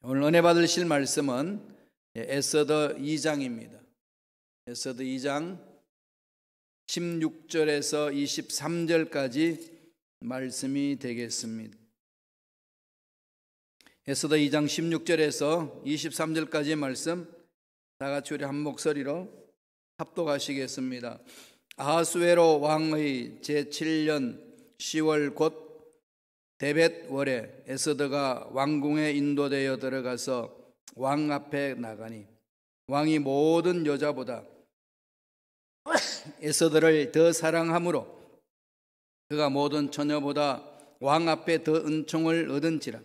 오늘 은혜 받으실 말씀은 에스더 2장입니다. 에스더 2장 16절에서 23절까지 말씀이 되겠습니다. 에스더 2장 16절에서 23절까지 말씀 다 같이 우리 한 목소리로 합독하시겠습니다. 아하수에로 왕의 제7년 10월 곧 데벳월에 에스더가 왕궁에 인도되어 들어가서 왕 앞에 나가니 왕이 모든 여자보다 에스더를 더 사랑하므로 그가 모든 처녀보다 왕 앞에 더 은총을 얻은지라.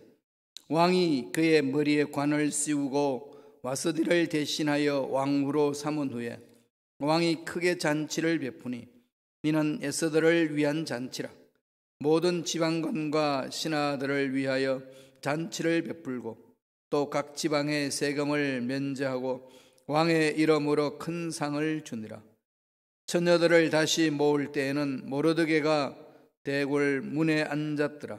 왕이 그의 머리에 관을 씌우고 와스디를 대신하여 왕후로 삼은 후에 왕이 크게 잔치를 베푸니 이는 에스더를 위한 잔치라. 모든 지방관과 신하들을 위하여 잔치를 베풀고 또 각 지방의 세금을 면제하고 왕의 이름으로 큰 상을 주니라. 처녀들을 다시 모을 때에는 모르드게가 대궐 문에 앉았더라.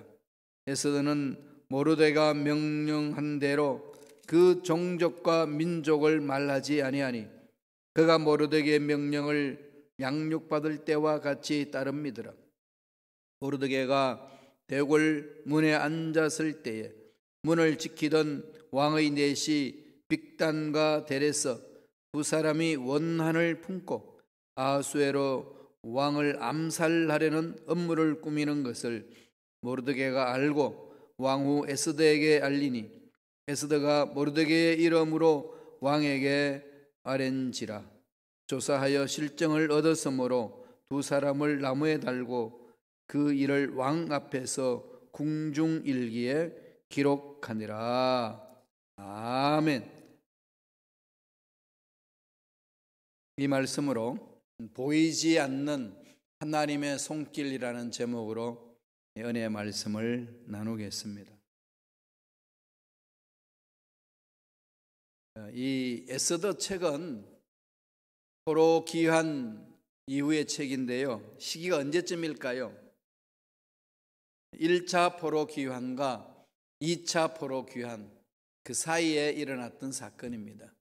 에스더는 모르드게가 명령한 대로 그 종족과 민족을 말하지 아니하니 그가 모르드게의 명령을 양육받을 때와 같이 따릅니더라. 모르드게가 대궐 문에 앉았을 때에 문을 지키던 왕의 넷이 빅단과 데레서 두 사람이 원한을 품고 아하수에로 왕을 암살하려는 음모를 꾸미는 것을 모르드게가 알고 왕후 에스더에게 알리니 에스더가 모르드게의 이름으로 왕에게 아랜지라. 조사하여 실정을 얻었으므로 두 사람을 나무에 달고 그 일을 왕 앞에서 궁중일기에 기록하니라. 아멘. 이 말씀으로 보이지 않는 하나님의 손길이라는 제목으로 은혜의 말씀을 나누겠습니다. 이 에스더 책은 포로 귀환 이후의 책인데요. 시기가 언제쯤일까요? 1차 포로 귀환과 2차 포로 귀환 그 사이에 일어났던 사건입니다.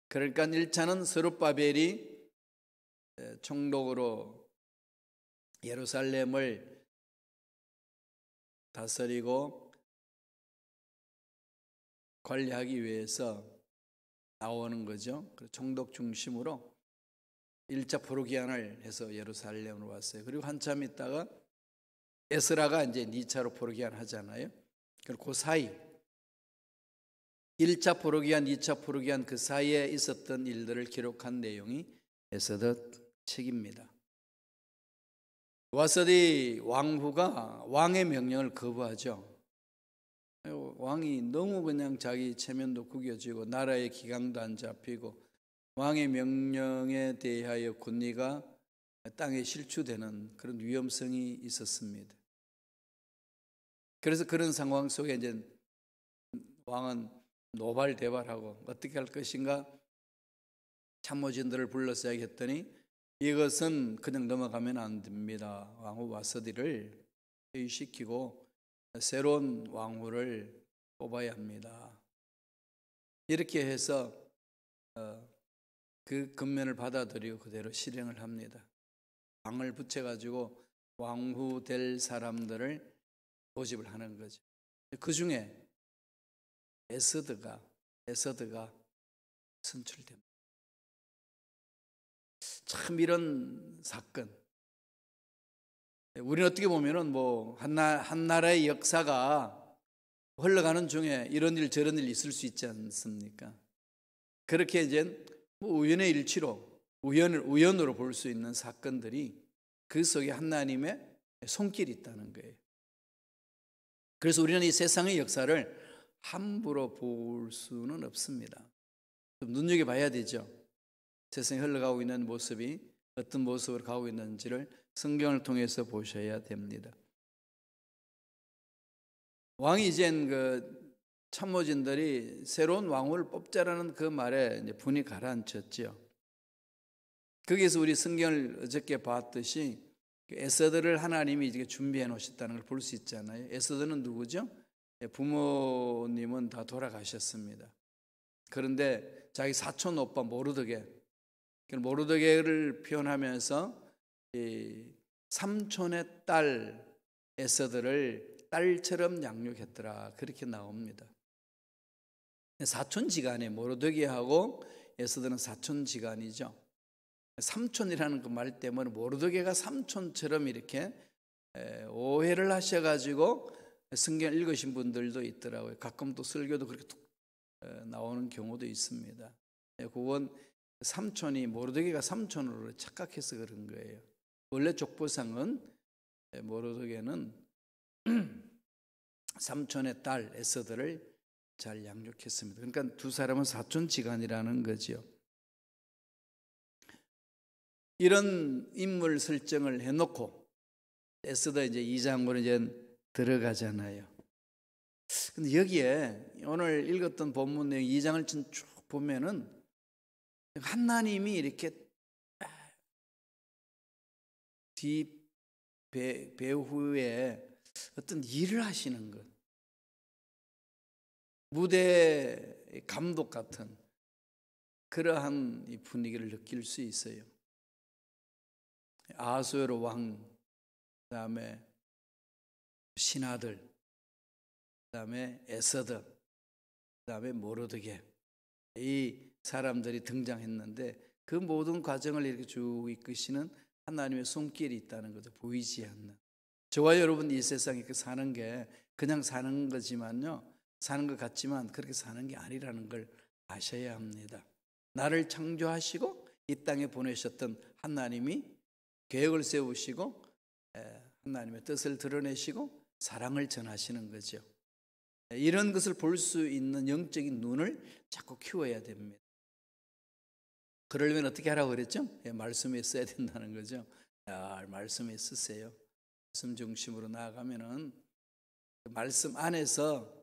그러니까 1차는 스룹바벨이 총독으로 예루살렘을 다스리고 관리하기 위해서 나오는 거죠. 총독 중심으로 1차 포로 귀환을 해서 예루살렘으로 왔어요. 그리고 한참 있다가 에스라가 이제 2차로 포로 귀환 하잖아요. 그리고 그 사이 1차 포로 귀환, 2차 포로 귀환 그 사이에 있었던 일들을 기록한 내용이 에스더 책입니다. 와스디 왕후가 왕의 명령을 거부하죠. 왕이 너무 그냥 자기 체면도 구겨지고 나라의 기강도 안 잡히고 왕의 명령에 대하여 군리가 땅에 실추되는 그런 위험성이 있었습니다. 그래서 그런 상황 속에 이제 왕은 노발대발하고 어떻게 할 것인가 참모진들을 불러서 이야기했더니 이것은 그냥 넘어가면 안 됩니다. 왕후 와스디를 회의시키고 새로운 왕후를 뽑아야 합니다. 이렇게 해서 그 금면을 받아들이고 그대로 실행을 합니다. 왕을 붙여가지고 왕후 될 사람들을 모집을 하는 거죠. 그 중에 에스더가 선출됩니다. 참 이런 사건. 우리는 어떻게 보면은 한 나라의 역사가 흘러가는 중에 이런 일 저런 일 있을 수 있지 않습니까? 그렇게 이제 우연의 일치로 우연으로 볼 수 있는 사건들이 그 속에 하나님의 손길이 있다는 거예요. 그래서 우리는 이 세상의 역사를 함부로 볼 수는 없습니다. 좀 눈여겨봐야 되죠. 세상에 흘러가고 있는 모습이 어떤 모습으로 가고 있는지를 성경을 통해서 보셔야 됩니다. 왕이 이젠 그 참모진들이 새로운 왕후를 뽑자라는 그 말에 이제 분이 가라앉혔죠. 거기에서 우리 성경을 어저께 봤듯이 에스더를 하나님이 이제 준비해 놓으셨다는 걸 볼 수 있잖아요. 에스더는 누구죠? 부모님은 다 돌아가셨습니다. 그런데 자기 사촌 오빠 모르드게를 표현하면서 이 삼촌의 딸 에스더를 딸처럼 양육했더라, 그렇게 나옵니다. 사촌지간에 모르드게하고 에스더는 사촌지간이죠. 삼촌이라는 그 말 때문에 모르드게가 삼촌처럼 이렇게 오해를 하셔가지고 성경 읽으신 분들도 있더라고요. 가끔 또 설교도 그렇게 툭 나오는 경우도 있습니다. 그건 삼촌이 모르드게가 삼촌으로 착각해서 그런 거예요. 원래 족보상은 모르드게는 삼촌의 딸 에스더를 잘 양육했습니다. 그러니까 두 사람은 사촌지간이라는 거죠. 이런 인물 설정을 해놓고 에스더 이제 2장으로 이제 들어가잖아요. 근데 여기에 오늘 읽었던 본문 내용 2장을 쭉 보면은 하나님이 이렇게 배후에 어떤 일을 하시는 것, 무대 감독 같은 그러한 이 분위기를 느낄 수 있어요. 아하수에로 왕, 그다음에 신하들, 그다음에 에스더, 그다음에 모르드게, 이 사람들이 등장했는데 그 모든 과정을 이렇게 쭉 이끄시는 하나님의 손길이 있다는 거죠. 보이지 않는. 저와 여러분 이 세상에 사는 게 그냥 사는 거지만요, 사는 것 같지만 그렇게 사는 게 아니라는 걸 아셔야 합니다. 나를 창조하시고 이 땅에 보내셨던 하나님이 계획을 세우시고 하나님의 뜻을 드러내시고 사랑을 전하시는 거죠. 이런 것을 볼 수 있는 영적인 눈을 자꾸 키워야 됩니다. 그러려면 어떻게 하라고 그랬죠? 말씀에 써야 된다는 거죠. 말씀에 쓰세요. 말씀 중심으로 나아가면은 말씀 안에서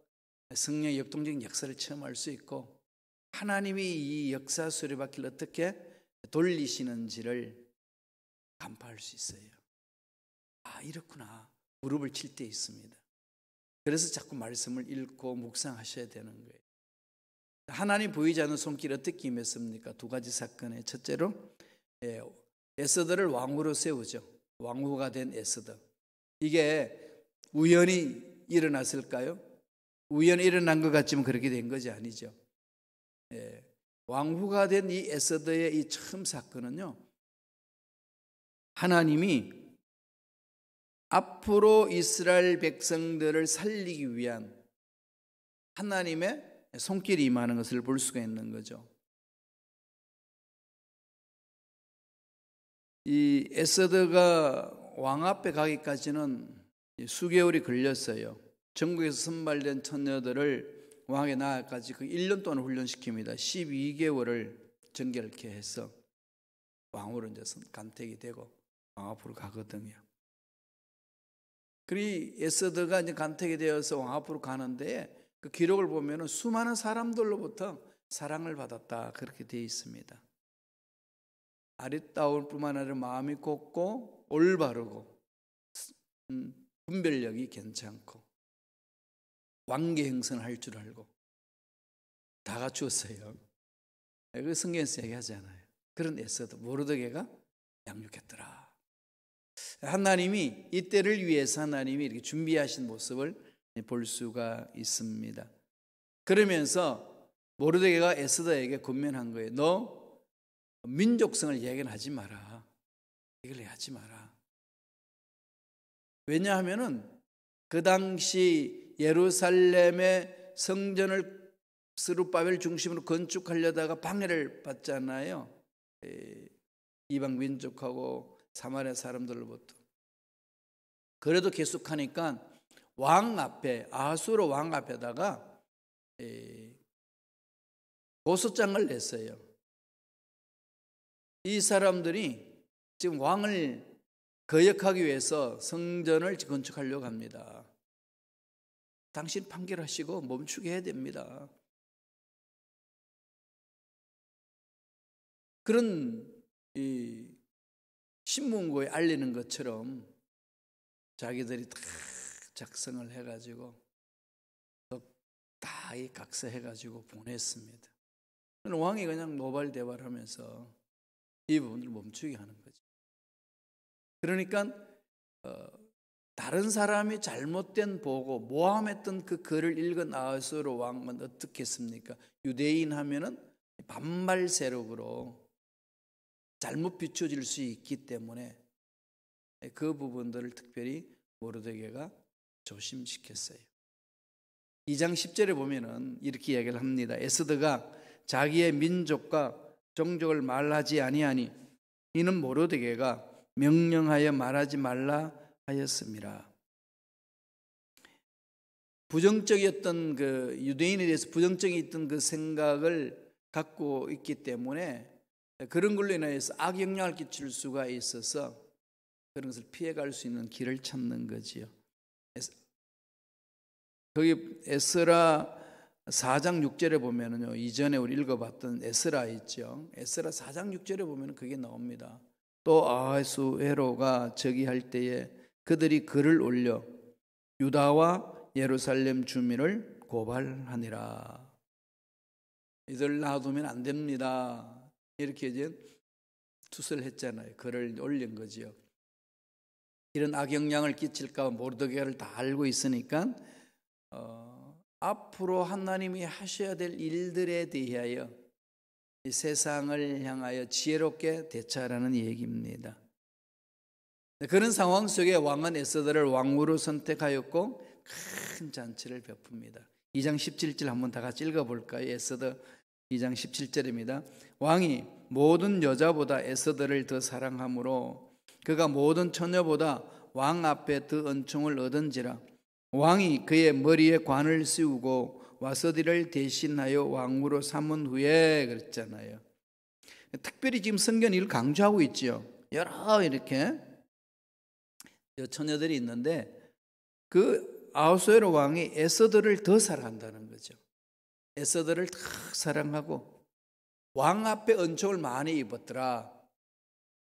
성령의 역동적인 역사를 체험할 수 있고 하나님이 이 역사 수레바퀴를 어떻게 돌리시는지를 간파할 수 있어요. 이렇구나. 무릎을 칠 때 있습니다. 그래서 자꾸 말씀을 읽고 묵상하셔야 되는 거예요. 하나님 보이지 않는 손길이 어떻게 임했습니까? 두 가지 사건에 첫째로 에스더를 왕으로 세우죠. 왕후가 된 에스더. 이게 우연히 일어났을까요? 우연히 일어난 것 같지만 그렇게 된 것이 아니죠. 왕후가 된 이 에스더의 이 처음 사건은요, 하나님이 앞으로 이스라엘 백성들을 살리기 위한 하나님의 손길이 임하는 것을 볼 수가 있는 거죠. 이 에스더가 왕 앞에 가기까지는 수개월이 걸렸어요. 전국에서 선발된 처녀들을 왕에 나아까지 그 1년 동안 훈련시킵니다. 12개월을 정결케 해서 왕으로 이제 간택이 되고 왕 앞으로 가거든요. 그리 에스더가 이제 간택이 되어서 왕 앞으로 가는데 그 기록을 보면은 수많은 사람들로부터 사랑을 받았다, 그렇게 되어 있습니다. 아리따울 뿐만 아니라 마음이 곱고 올바르고 분별력이 괜찮고 관계 형성을 할 줄 알고 다 갖추었어요. 그 성경에서 얘기하잖아요. 그런 에스더 모르드게가 양육했더라. 하나님이 이때를 위해서 하나님이 이렇게 준비하신 모습을 볼 수가 있습니다. 그러면서 모르드게가 에스더에게 권면한 거예요. 너 민족성을 얘기는 하지 마라. 이걸 하지 마라. 왜냐하면은 그 당시 예루살렘의 성전을 스룹바벨 중심으로 건축하려다가 방해를 받잖아요. 이방 민족하고 사마리아 사람들로부터. 그래도 계속하니까 왕 앞에, 아하수로 왕 앞에다가 고소장을 냈어요. 이 사람들이 지금 왕을 거역하기 위해서 성전을 건축하려고 합니다. 당신 판결하시고 멈추게 해야 됩니다. 그런 이 신문고에 알리는 것처럼 자기들이 다 작성을 해가지고 이 각서해가지고 보냈습니다. 왕이 그냥 노발대발하면서 이 부분을 멈추게 하는 거죠. 그러니까 다른 사람이 잘못된 보고 모함했던 그 글을 읽은 아하수에로 왕은 어떻게 했습니까? 유대인 하면은 반말 세력으로 잘못 비춰질 수 있기 때문에 그 부분들을 특별히 모르드게가 조심시켰어요. 2장 10절에 보면은 이렇게 이야기를 합니다. 에스더가 자기의 민족과 종족을 말하지 아니하니 이는 모르드게가 명령하여 말하지 말라 하였습니다. 부정적이었던 그 유대인에 대해서 부정적이었던 그 생각을 갖고 있기 때문에 그런 걸로 인해서 악영향을 끼칠 수가 있어서 그런 것을 피해갈 수 있는 길을 찾는 거지요. 거기 에스라 4장 6절에 보면은요, 이전에 우리 읽어봤던 에스라 있죠. 에스라 4장 6절에 보면 그게 나옵니다. 또 아하수에로가 저기할 때에 그들이 글을 올려 유다와 예루살렘 주민을 고발하니라. 이들 놔두면 안 됩니다. 이렇게 이제 투서를 했잖아요. 글을 올린 거지요. 이런 악영향을 끼칠까 모르드게를 다 알고 있으니까 앞으로 하나님이 하셔야 될 일들에 대하여 이 세상을 향하여 지혜롭게 대처하라는 얘기입니다. 그런 상황 속에 왕은 에스더를 왕으로 선택하였고 큰 잔치를 베풉니다. 2장 17절 한번 다 같이 읽어볼까요? 에스더 2장 17절입니다. 왕이 모든 여자보다 에스더를 더 사랑하므로 그가 모든 처녀보다 왕 앞에 더 은총을 얻은지라. 왕이 그의 머리에 관을 씌우고 와서디를 대신하여 왕으로 삼은 후에 그랬잖아요. 특별히 지금 성경이 이걸 강조하고 있죠. 여러 이렇게 처녀들이 있는데 그 아하수에로 왕이 에스더를 더 사랑한다는 거죠. 에스더를 더 사랑하고 왕 앞에 은총을 많이 입었더라.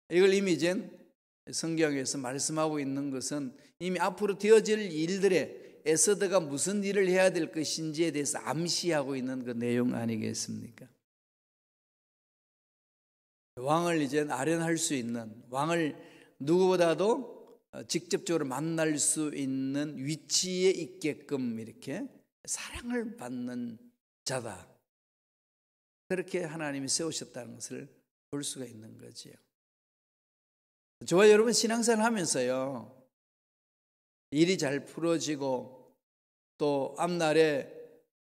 이걸 이미 이제 성경에서 말씀하고 있는 것은 이미 앞으로 되어질 일들에 에스더가 무슨 일을 해야 될 것인지에 대해서 암시하고 있는 그 내용 아니겠습니까? 왕을 이제 아련할 수 있는, 왕을 누구보다도 직접적으로 만날 수 있는 위치에 있게끔 이렇게 사랑을 받는 자다. 그렇게 하나님이 세우셨다는 것을 볼 수가 있는 거지요. 저와 여러분 신앙생활 하면서요, 일이 잘 풀어지고 또 앞날에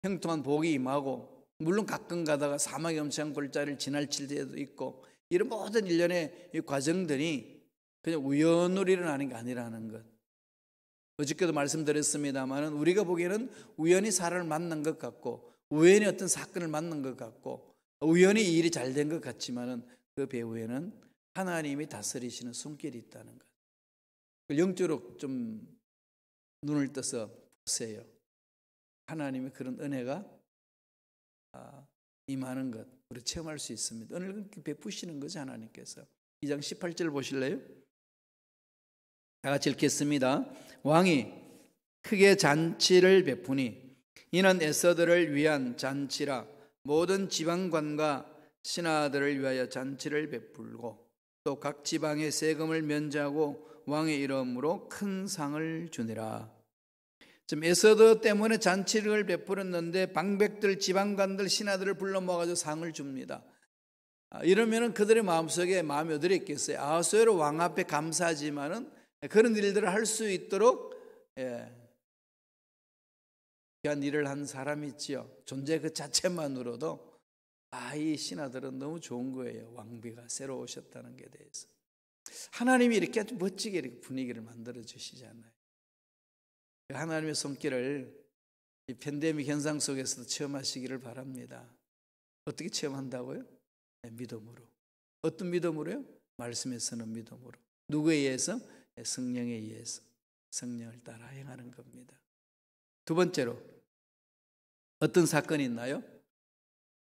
형통한 복이 임하고, 물론 가끔 가다가 사막의 엄청난 골짜기를 지나칠 때도 있고, 이런 모든 일련의 이 과정들이 그냥 우연으로 일어나는 게 아니라는 것. 어저께도 말씀드렸습니다만 우리가 보기에는 우연히 사람을 만난 것 같고 우연히 어떤 사건을 만난 것 같고 우연히 일이 잘 된 것 같지만 그 배후에는 하나님이 다스리시는 손길이 있다는 것. 영적으로 좀 눈을 떠서 보세요. 하나님의 그런 은혜가 임하는 것 우리 체험할 수 있습니다. 은혜를 베푸시는 거죠, 하나님께서. 2장 18절 보실래요? 다 같이 읽겠습니다. 왕이 크게 잔치를 베푸니 이는 에스더를 위한 잔치라. 모든 지방관과 신하들을 위하여 잔치를 베풀고 또 각 지방의 세금을 면제하고 왕의 이름으로 큰 상을 주니라. 지금 에스더 때문에 잔치를 베풀었는데 방백들, 지방관들, 신하들을 불러 모아가지고 상을 줍니다. 이러면은 그들의 마음속에 마음이 어디에 있겠어요? 아하수에로 왕 앞에 감사하지만은 그런 일들을 할 수 있도록 귀한 일을 한 사람이 있지요. 존재 그 자체만으로도 이 신하들은 너무 좋은 거예요. 왕비가 새로 오셨다는 게 대해서. 하나님이 이렇게 아주 멋지게 이렇게 분위기를 만들어 주시잖아요. 하나님의 손길을 이 팬데믹 현상 속에서도 체험하시기를 바랍니다. 어떻게 체험한다고요? 믿음으로. 어떤 믿음으로요? 말씀에 서는 믿음으로. 누구에 의해서? 성령에 의해서. 성령을 따라 행하는 겁니다. 두 번째로 어떤 사건이 있나요?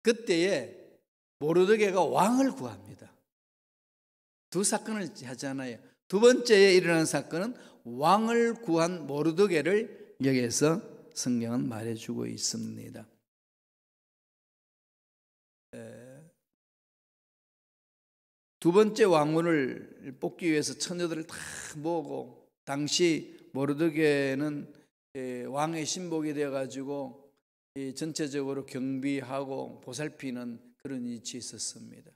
그때에 모르드게가 왕을 구합니다. 두 사건을 하잖아요. 두 번째에 일어난 사건은 왕을 구한 모르드게를 여기에서 성경은 말해주고 있습니다. 두 번째 왕후를 뽑기 위해서 처녀들을 다 모으고, 당시 모르드게는 왕의 신복이 되어가지고 전체적으로 경비하고 보살피는 그런 위치에 있었습니다.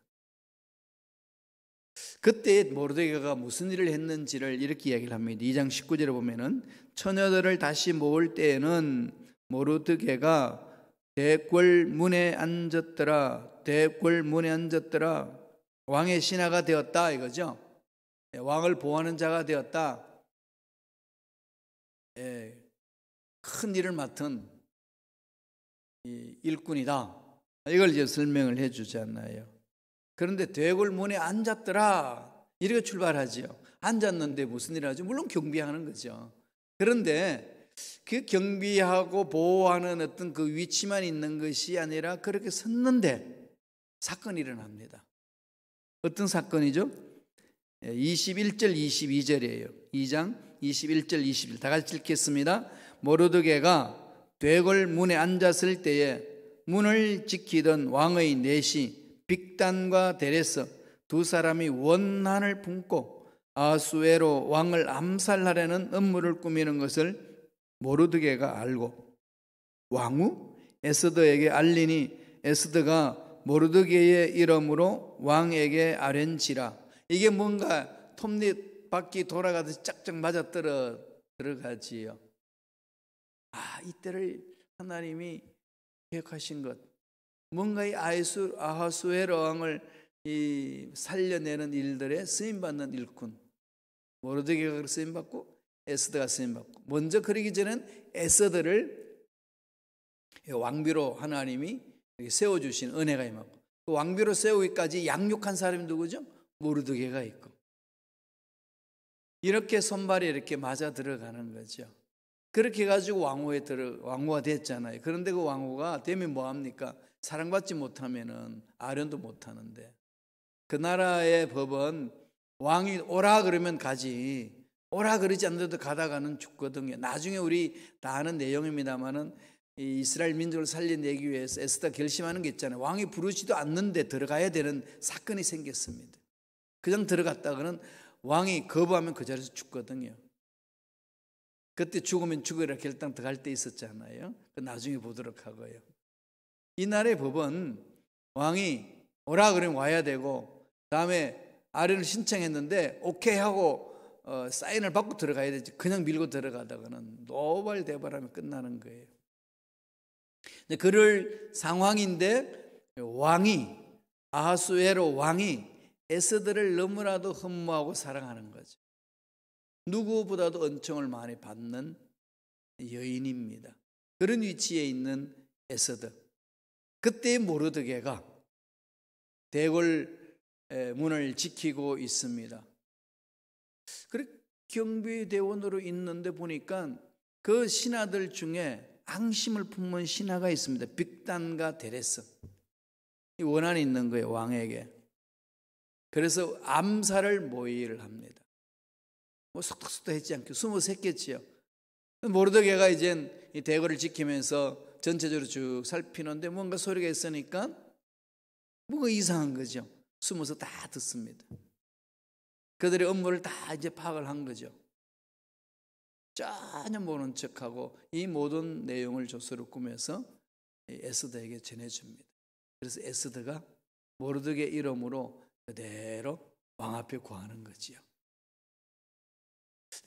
그때 모르드게가 무슨 일을 했는지를 이렇게 이야기를 합니다. 2장 19절에 보면은 처녀들을 다시 모을 때에는 모르드게가 대궐문에 앉았더라. 대궐문에 앉았더라. 왕의 신하가 되었다 이거죠. 왕을 보호하는 자가 되었다. 큰 일을 맡은 일꾼이다. 이걸 이제 설명을 해주지 않나요? 그런데 대궐문에 앉았더라 이렇게 출발하지요. 앉았는데 무슨 일을 하죠? 물론 경비하는 거죠. 그런데 그 경비하고 보호하는 어떤 그 위치만 있는 것이 아니라 그렇게 섰는데 사건이 일어납니다. 어떤 사건이죠? 21절 22절이에요. 2장 21절 22절 다 같이 읽겠습니다. 모르드게가 대궐문에 앉았을 때에 문을 지키던 왕의 넷이 빅단과 데레스 두 사람이 원한을 품고 아수에로 왕을 암살하려는 음모를 꾸미는 것을 모르드게가 알고 왕후 에스더에게 알리니 에스더가 모르드게의 이름으로 왕에게 아뢰니라. 이게 뭔가 톱니바퀴 돌아가듯이 짝짝 맞아 들어가지요. 이때를 하나님이 계획하신 것, 뭔가 이 아하수에로 왕을 살려내는 일들에 쓰임받는 일꾼, 모르드게가 쓰임받고 에스더가 쓰임받고, 먼저 그러기 전엔 에스더를 왕비로 하나님이 세워주신 은혜가 임하고, 그 왕비로 세우기까지 양육한 사람이 누구죠? 모르드게가 있고, 이렇게 손발이 이렇게 맞아 들어가는 거죠. 그렇게 해가지고 왕후가 됐잖아요. 그런데 그 왕후가 되면 뭐합니까? 사랑받지 못하면은 아련도 못하는데, 그 나라의 법은 왕이 오라 그러면 가지, 오라 그러지 않는데도 가다가는 죽거든요. 나중에 우리 다 아는 내용입니다만은 이 이스라엘 민족을 살려내기 위해서 에스더 결심하는 게 있잖아요. 왕이 부르지도 않는데 들어가야 되는 사건이 생겼습니다. 그냥 들어갔다가는 왕이 거부하면 그 자리에서 죽거든요. 그때 죽으면 죽으라 결단 들어갈 때 있었잖아요. 나중에 보도록 하고요. 이 나라의 법은 왕이 오라 그러면 와야 되고, 다음에 아련을 신청했는데 오케이 하고 사인을 받고 들어가야 되지, 그냥 밀고 들어가다가는 노발대발하면 끝나는 거예요. 근데 그럴 상황인데 왕이, 아하수에로 왕이 에스더를 너무나도 흠모하고 사랑하는 거죠. 누구보다도 은총을 많이 받는 여인입니다. 그런 위치에 있는 에스더, 그때 모르드게가 대궐 문을 지키고 있습니다. 그래 경비대원으로 있는데 보니까 그 신하들 중에 앙심을 품은 신하가 있습니다. 빅단과 데레스. 원한이 있는 거예요, 왕에게. 그래서 암살을 모의를 합니다. 속닥속닥 했지 않게 숨어 샜겠지요. 모르드게가 이제 이 대궐을 지키면서 전체적으로 쭉 살피는데 뭔가 소리가 있으니까 뭔가 이상한 거죠. 숨어서 다 듣습니다. 그들의 업무를 다 이제 파악을 한 거죠. 전혀 모르는 척하고 이 모든 내용을 조서로 꾸며서 에스더에게 전해줍니다. 그래서 에스더가 모르드게 이름으로 그대로 왕 앞에 구하는 거지요.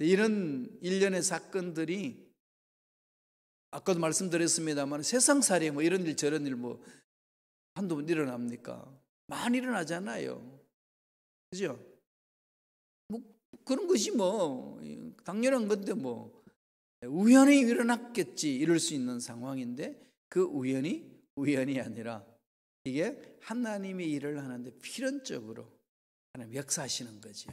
이런 일련의 사건들이 아까도 말씀드렸습니다만 세상살이 뭐 이런 일 저런 일 뭐 한두 번 일어납니까? 많이 일어나잖아요. 그죠? 뭐 그런 것이 뭐 당연한 건데 뭐 우연히 일어났겠지 이럴 수 있는 상황인데, 그 우연이 아니라 이게 하나님이 일을 하는데 필연적으로 하나님 역사하시는 거죠.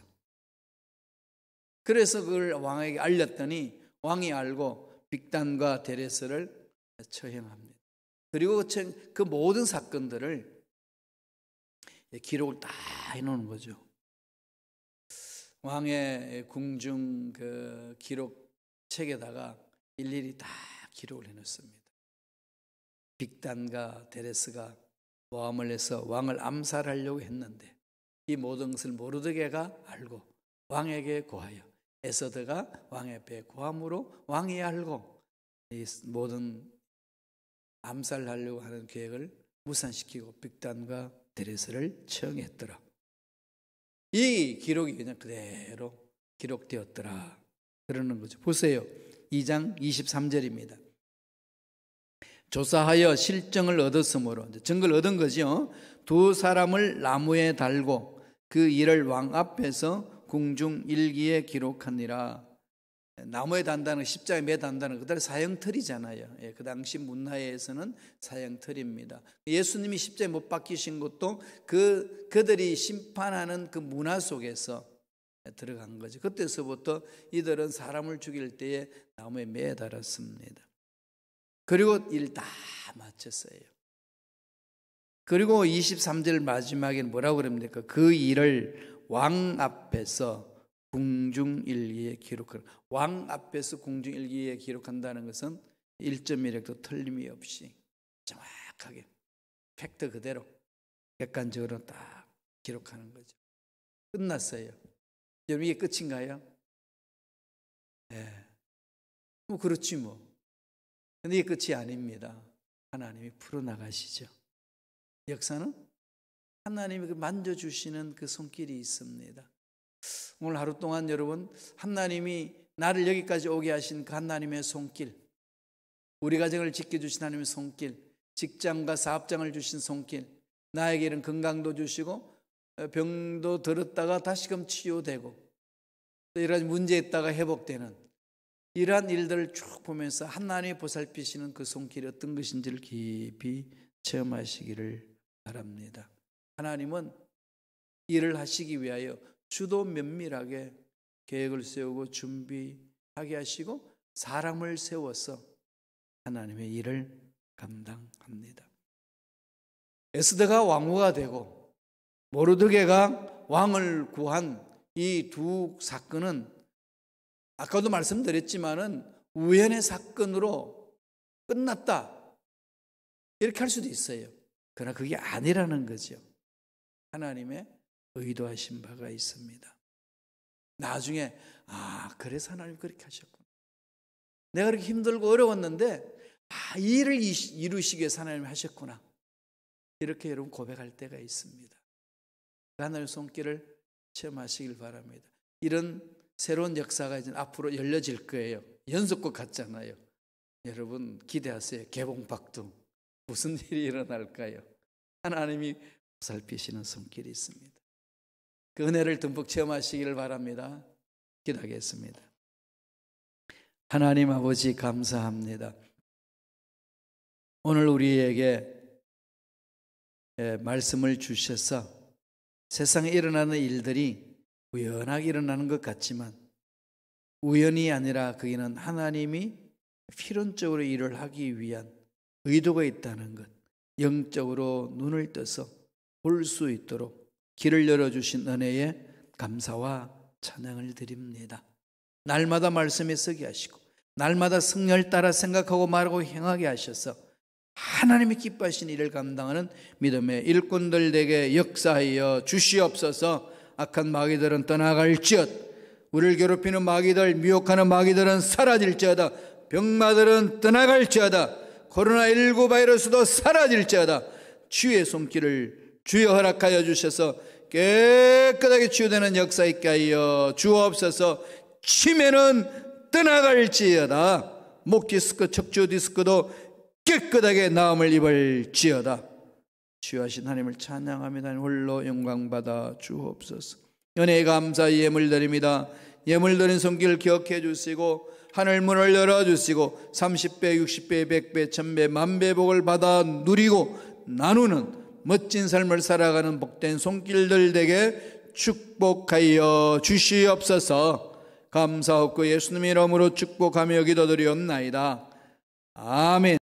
그래서 그걸 왕에게 알렸더니 왕이 알고 빅단과 데레스를 처형합니다. 그리고 그 모든 사건들을 기록을 다 해놓는 거죠. 왕의 궁중 그 기록 책에다가 일일이 다 기록을 해놓습니다. 빅단과 데레스가 모함을 해서 왕을 암살하려고 했는데 이 모든 것을 모르드게가 알고 왕에게 고하여, 에스더가 왕의 앞에 고함으로 왕이 알고 이 모든 암살하려고 하는 계획을 무산시키고 빅단과 데레스를 처형했더라. 이 기록이 그냥 그대로 기록되었더라 그러는 거죠. 보세요. 2장 23절입니다. 조사하여 실정을 얻었으므로, 증거를 얻은 거죠. 두 사람을 나무에 달고 그 일을 왕 앞에서 궁중일기에 기록하니라. 나무에 단다는, 십자가에 매 단다는 그들 사형틀이잖아요. 예, 그 당시 문화에서는 사형틀입니다. 예수님이 십자가에 못 박히신 것도 그들이 심판하는 그 문화 속에서 들어간 거죠. 그때서부터 이들은 사람을 죽일 때에 나무에 매달았습니다. 그리고 일 다 마쳤어요. 그리고 23절 마지막에 뭐라고 그럽니까? 그 일을 왕 앞에서 궁중일기에 기록하라. 왕 앞에서 궁중일기에 기록한다는 것은 1.1획도 틀림이 없이 정확하게 팩트 그대로 객관적으로 딱 기록하는 거죠. 끝났어요. 여러분, 이게 끝인가요? 네. 뭐 그렇지 뭐. 근데 이게 끝이 아닙니다. 하나님이 풀어나가시죠. 역사는 하나님이 만져주시는 그 손길이 있습니다. 오늘 하루 동안 여러분, 하나님이 나를 여기까지 오게 하신 그 하나님의 손길, 우리 가정을 지켜주신 하나님의 손길, 직장과 사업장을 주신 손길, 나에게 이런 건강도 주시고 병도 들었다가 다시금 치유되고 또 여러 가지 문제 있다가 회복되는 이러한 일들을 쭉 보면서 하나님이 보살피시는 그 손길이 어떤 것인지를 깊이 체험하시기를 바랍니다. 하나님은 일을 하시기 위하여 주도 면밀하게 계획을 세우고 준비하게 하시고 사람을 세워서 하나님의 일을 감당합니다. 에스더가 왕후가 되고 모르드게가 왕을 구한 이 두 사건은 아까도 말씀드렸지만은 우연의 사건으로 끝났다 이렇게 할 수도 있어요. 그러나 그게 아니라는 거죠. 하나님의 의도하신 바가 있습니다. 나중에 그래서 하나님 그렇게 하셨구나. 내가 그렇게 힘들고 어려웠는데 이 일을 이루시기 위해서 하나님이 하셨구나. 이렇게 여러분 고백할 때가 있습니다. 하나님의 손길을 체험하시길 바랍니다. 이런 새로운 역사가 이제 앞으로 열려질 거예요. 연속곡 같잖아요. 여러분 기대하세요. 개봉박두 무슨 일이 일어날까요? 하나님이 보살피시는 손길이 있습니다. 그 은혜를 듬뿍 체험하시기를 바랍니다. 기도하겠습니다. 하나님 아버지 감사합니다. 오늘 우리에게 말씀을 주셔서 세상에 일어나는 일들이 우연하게 일어나는 것 같지만 우연이 아니라 거기는 하나님이 필연적으로 일을 하기 위한 의도가 있다는 것, 영적으로 눈을 떠서 볼 수 있도록 길을 열어주신 은혜에 감사와 찬양을 드립니다. 날마다 말씀에 서게 하시고 날마다 성령을 따라 생각하고 말하고 행하게 하셔서 하나님이 기뻐하신 일을 감당하는 믿음의 일꾼들에게 역사하여 주시옵소서. 악한 마귀들은 떠나갈지어다. 우리를 괴롭히는 마귀들, 미혹하는 마귀들은 사라질지어다. 병마들은 떠나갈지어다. 코로나19 바이러스도 사라질지어다. 주의 손길을 주여 허락하여 주셔서 깨끗하게 치유되는 역사 있게 하여 주옵소서. 치매는 떠나갈지어다. 목 디스크, 척추 디스크도 깨끗하게 나음을 입을지어다. 주하신 하나님을 찬양합니다. 홀로 영광받아 주옵소서. 연애 감사 예물 드립니다. 예물 드린 손길 기억해 주시고 하늘 문을 열어주시고 30배, 60배, 100배, 1000배, 만배 복을 받아 누리고 나누는 멋진 삶을 살아가는 복된 손길들 되게 축복하여 주시옵소서. 감사하고 예수님 이름으로 축복하며 기도드리옵나이다. 아멘.